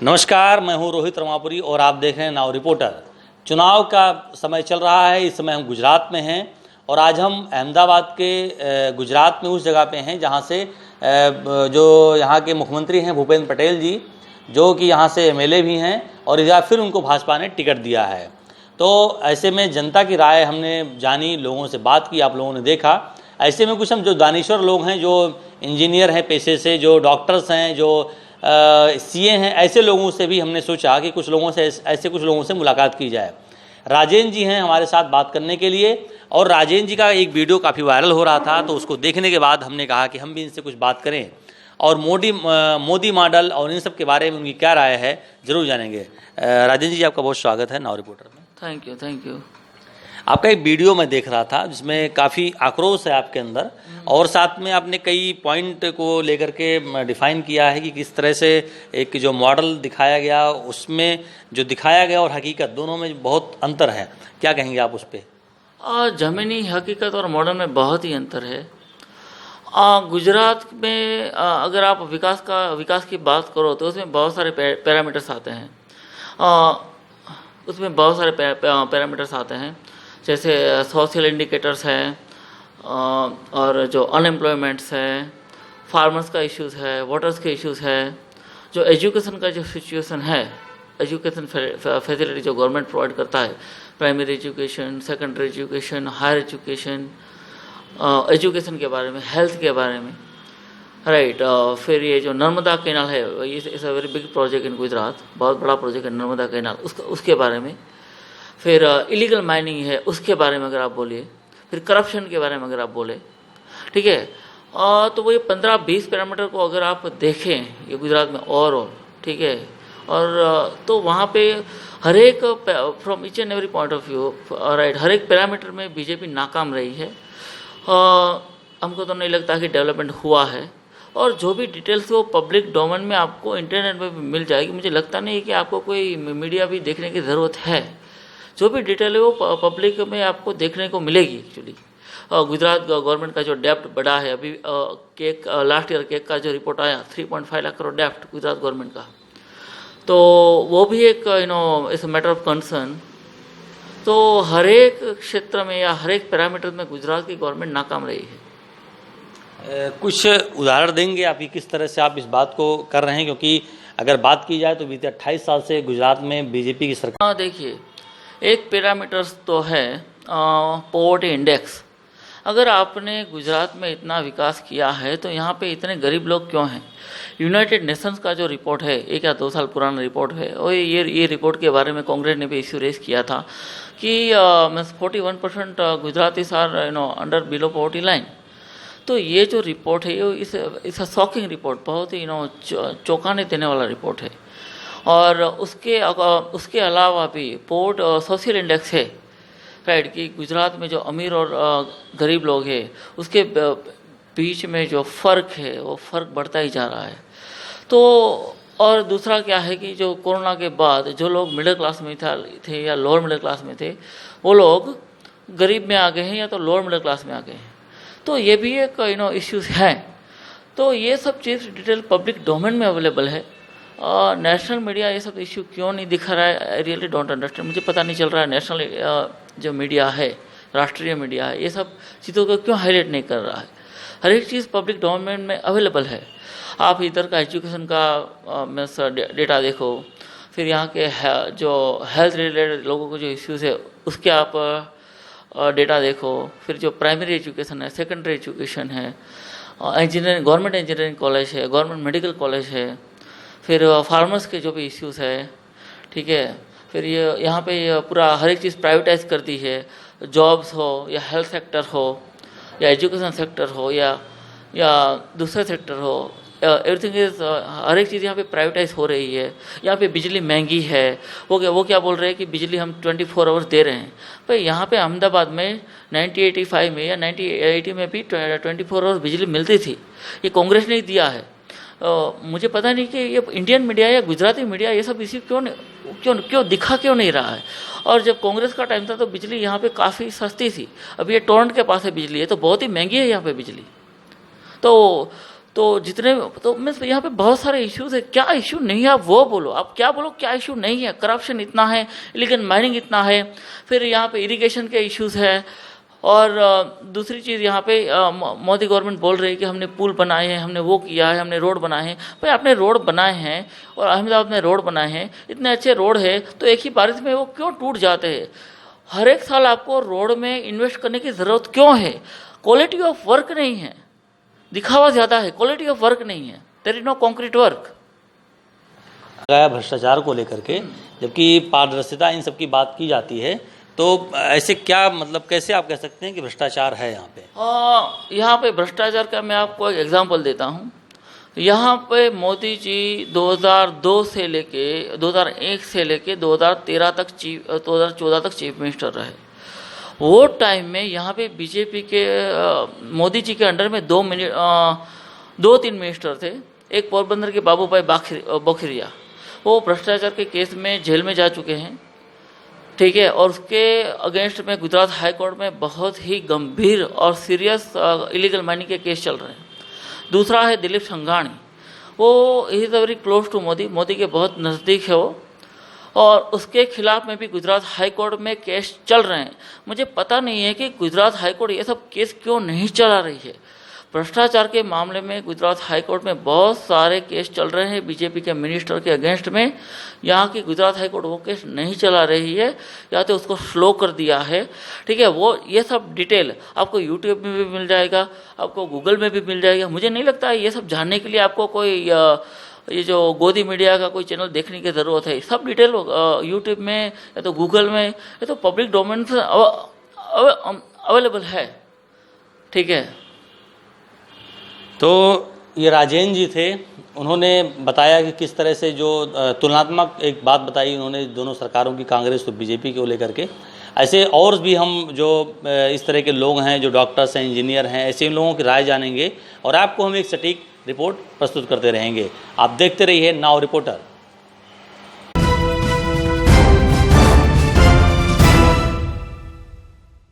नमस्कार, मैं हूं रोहित रमापुरी और आप देख रहे हैं नाउ रिपोर्टर। चुनाव का समय चल रहा है। इस समय हम गुजरात में हैं और आज हम अहमदाबाद के गुजरात में उस जगह पे हैं जहां से जो यहाँ के मुख्यमंत्री हैं भूपेंद्र पटेल जी, जो कि यहाँ से एमएलए भी हैं और इस बार फिर उनको भाजपा ने टिकट दिया है। तो ऐसे में जनता की राय हमने जानी, लोगों से बात की, आप लोगों ने देखा। ऐसे में कुछ हम जो दानिश्वर लोग हैं, जो इंजीनियर हैं पेशे से, जो डॉक्टर्स हैं, जो सीए हैं, ऐसे लोगों से भी हमने सोचा कि कुछ लोगों से ऐसे कुछ लोगों से मुलाकात की जाए। राजेंद्र जी हैं हमारे साथ बात करने के लिए और राजेंद्र जी का एक वीडियो काफ़ी वायरल हो रहा था, तो उसको देखने के बाद हमने कहा कि हम भी इनसे कुछ बात करें और मोदी मॉडल और इन सब के बारे में उनकी क्या राय है ज़रूर जानेंगे। राजेंद्र जी, आपका बहुत स्वागत है नाउ रिपोर्टर में। Thank you. आपका एक वीडियो मैं देख रहा था जिसमें काफ़ी आक्रोश है आपके अंदर और साथ में आपने कई पॉइंट को लेकर के डिफाइन किया है कि किस तरह से एक जो मॉडल दिखाया गया, उसमें जो दिखाया गया और हकीकत दोनों में बहुत अंतर है। क्या कहेंगे आप उस पर? ज़मीनी हकीकत और मॉडल में बहुत ही अंतर है। गुजरात में अगर आप विकास की बात करो तो उसमें बहुत सारे पैरामीटर्स आते हैं। उसमें बहुत सारे पैरामीटर्स आते हैं, जैसे सोशल इंडिकेटर्स हैं और जो अनएम्प्लॉयमेंट्स है, फार्मर्स का इश्यूज़ है, वोटर्स के इश्यूज़ है, जो एजुकेशन का जो सिचुएशन है, एजुकेशन फैसिलिटी जो गवर्नमेंट प्रोवाइड करता है, primary education, secondary education, higher education, education के बारे में, हेल्थ के बारे में, राइट। फिर ये जो नर्मदा कैनाल है, इस a very big project in Gujarat, बहुत बड़ा प्रोजेक्ट है नर्मदा कैनाल, उसके बारे में। फिर इलीगल माइनिंग है, उसके बारे में अगर आप बोलिए, फिर करप्शन के बारे में अगर आप बोले, ठीक है। तो वो ये 15-20 पैरामीटर को अगर आप देखें ये गुजरात में और ठीक है, और तो वहाँ पे हर एक from each and every point of view, right, हर एक पैरामीटर में बीजेपी नाकाम रही है। हमको तो नहीं लगता कि डेवलपमेंट हुआ है, और जो भी डिटेल्स वो पब्लिक डोमेन में आपको इंटरनेट में भी मिल जाएगी। मुझे लगता नहीं है कि आपको कोई मीडिया भी देखने की ज़रूरत है। जो भी डिटेल है वो पब्लिक में आपको देखने को मिलेगी। एक्चुअली गुजरात गवर्नमेंट का जो डेप्ट बढ़ा है, अभी लास्ट ईयर केक का जो रिपोर्ट आया 3.5 लाख करोड़ डेप्ट गुजरात गवर्नमेंट का, तो वो भी एक इस मैटर ऑफ कंसर्न। तो हर एक क्षेत्र में या हर एक पैरामीटर में गुजरात की गवर्नमेंट नाकाम रही है। कुछ उदाहरण देंगे आप कि किस तरह से आप इस बात को कर रहे हैं? क्योंकि अगर बात की जाए तो बीते 28 साल से गुजरात में बीजेपी की सरकार। देखिए, एक पैरामीटर्स तो है पॉवर्टी इंडेक्स। अगर आपने गुजरात में इतना विकास किया है तो यहाँ पे इतने गरीब लोग क्यों हैं? यूनाइटेड नेशंस का जो रिपोर्ट है, 1 या 2 साल पुराना रिपोर्ट है, और ये रिपोर्ट के बारे में कांग्रेस ने भी इश्यू रेज किया था कि 41% Gujaratis are under below poverty line. तो ये जो रिपोर्ट है ये इस शॉकिंग रिपोर्ट, बहुत ही चौंकाने देने वाला रिपोर्ट है। और उसके अलावा भी पोर्ट सोशल इंडेक्स है, राइट, कि गुजरात में जो अमीर और गरीब लोग हैं उसके बीच में जो फ़र्क है वो फ़र्क बढ़ता ही जा रहा है। तो और दूसरा क्या है कि जो कोरोना के बाद जो लोग मिडिल क्लास में थे या लोअर मिडिल क्लास में थे, वो लोग गरीब में आ गए हैं या तो लोअर मिडिल क्लास में आ गए हैं। तो ये भी एक इश्यूज़ हैं। तो ये सब चीज़ डिटेल पब्लिक डोमेन में अवेलेबल है। नेशनल मीडिया ये सब इश्यू क्यों नहीं दिखा रहा है? I really don't understand. मुझे पता नहीं चल रहा है नेशनल जो मीडिया है, राष्ट्रीय मीडिया है, ये सब चीज़ों को क्यों हाईलाइट नहीं कर रहा है? हर एक चीज़ पब्लिक डोमेन में अवेलेबल है। आप इधर का एजुकेशन का डेटा देखो, फिर यहाँ के जो हेल्थ रिलेटेड लोगों को जो इश्यूज़ है उसके आप डेटा देखो, फिर जो प्राइमरी एजुकेशन है, सेकेंडरी एजुकेशन है, इंजीनियरिंग, गवर्नमेंट इंजीनियरिंग कॉलेज है, गवर्नमेंट मेडिकल कॉलेज है, फिर फार्मर्स के जो भी इश्यूज़ है, ठीक है। फिर ये यहाँ पे पूरा हर एक चीज़ प्राइवेटाइज कर दी है, जॉब्स हो या हेल्थ सेक्टर हो या एजुकेशन सेक्टर हो या दूसरे सेक्टर हो, एवरीथिंग इज, हर एक चीज़ यहाँ पे प्राइवेटाइज हो रही है। यहाँ पे बिजली महंगी है, वो क्या बोल रहे हैं कि बिजली हम 24 आवर्स दे रहे हैं। भाई यहाँ पे अहमदाबाद में 1985 में या 1980 में भी 24 आवर्स बिजली मिलती थी। ये कांग्रेस ने ही दिया है। मुझे पता नहीं कि ये इंडियन मीडिया या गुजराती मीडिया ये सब इसी क्यों दिखा क्यों नहीं रहा है। और जब कांग्रेस का टाइम था तो बिजली यहाँ पे काफ़ी सस्ती थी। अब ये टोरंट के पास है बिजली, है तो बहुत ही महंगी है यहाँ पे बिजली। तो जितने तो मीन्स यहाँ पे बहुत सारे इश्यूज है। क्या इशू नहीं है आप वो बोलो, आप क्या बोलो क्या इशू नहीं है। करप्शन इतना है, इलीगल माइनिंग इतना है, फिर यहाँ पे इरिगेशन के इश्यूज है। और दूसरी चीज़ यहाँ पे मोदी गवर्नमेंट बोल रही है कि हमने पुल बनाए हैं, हमने वो किया है, हमने रोड बनाए हैं। भाई आपने रोड बनाए हैं और अहमदाबाद में रोड बनाए हैं, इतने अच्छे रोड है, तो एक ही बारिश में वो क्यों टूट जाते हैं? हर एक साल आपको रोड में इन्वेस्ट करने की ज़रूरत क्यों है? क्वालिटी ऑफ वर्क नहीं है, दिखावा ज़्यादा है, क्वालिटी ऑफ वर्क नहीं है। There is no concrete work. गया भ्रष्टाचार को लेकर के, जबकि पारदर्शिता इन सब की बात की जाती है, तो ऐसे क्या मतलब कैसे आप कह सकते हैं कि भ्रष्टाचार है यहाँ पे? यहाँ पे भ्रष्टाचार का मैं आपको एक एग्जांपल देता हूँ। यहाँ पे मोदी जी 2002 से लेके 2001 से लेके 2013 तक 2014 तक चीफ मिनिस्टर रहे। वो टाइम में यहाँ पे बीजेपी के मोदी जी के अंडर में 2-3 मिनिस्टर थे। एक पोरबंदर के बाबू भाई बोखरिया, वो भ्रष्टाचार के केस में जेल में जा चुके हैं, ठीक है। और उसके अगेंस्ट में गुजरात हाई कोर्ट में बहुत ही गंभीर और सीरियस इलीगल माइनिंग के केस चल रहे हैं। दूसरा है दिलीप संघानी, वो is very close to Modi, Modi के बहुत नज़दीक है वो, और उसके खिलाफ में भी गुजरात हाई कोर्ट में केस चल रहे हैं। मुझे पता नहीं है कि गुजरात हाई कोर्ट ये सब केस क्यों नहीं चला रही है। भ्रष्टाचार के मामले में गुजरात हाई कोर्ट में बहुत सारे केस चल रहे हैं बीजेपी के मिनिस्टर के अगेंस्ट में। यहाँ की गुजरात हाई कोर्ट वो केस नहीं चला रही है, या तो उसको स्लो कर दिया है, ठीक है। वो ये सब डिटेल आपको यूट्यूब में भी मिल जाएगा, आपको गूगल में भी मिल जाएगा। मुझे नहीं लगता है ये सब जानने के लिए आपको कोई ये जो गोदी मीडिया का कोई चैनल देखने की ज़रूरत है। सब डिटेल यूट्यूब में या तो गूगल में या तो पब्लिक डोमेन से अवेलेबल है, ठीक है। तो ये राजेंद्र जी थे, उन्होंने बताया कि किस तरह से जो तुलनात्मक एक बात बताई उन्होंने दोनों सरकारों की, कांग्रेस और बीजेपी को लेकर के। ऐसे और भी हम जो इस तरह के लोग हैं, जो डॉक्टर्स हैं, इंजीनियर हैं, ऐसे लोगों की राय जानेंगे और आपको हम एक सटीक रिपोर्ट प्रस्तुत करते रहेंगे। आप देखते रहिए नाउ रिपोर्टर।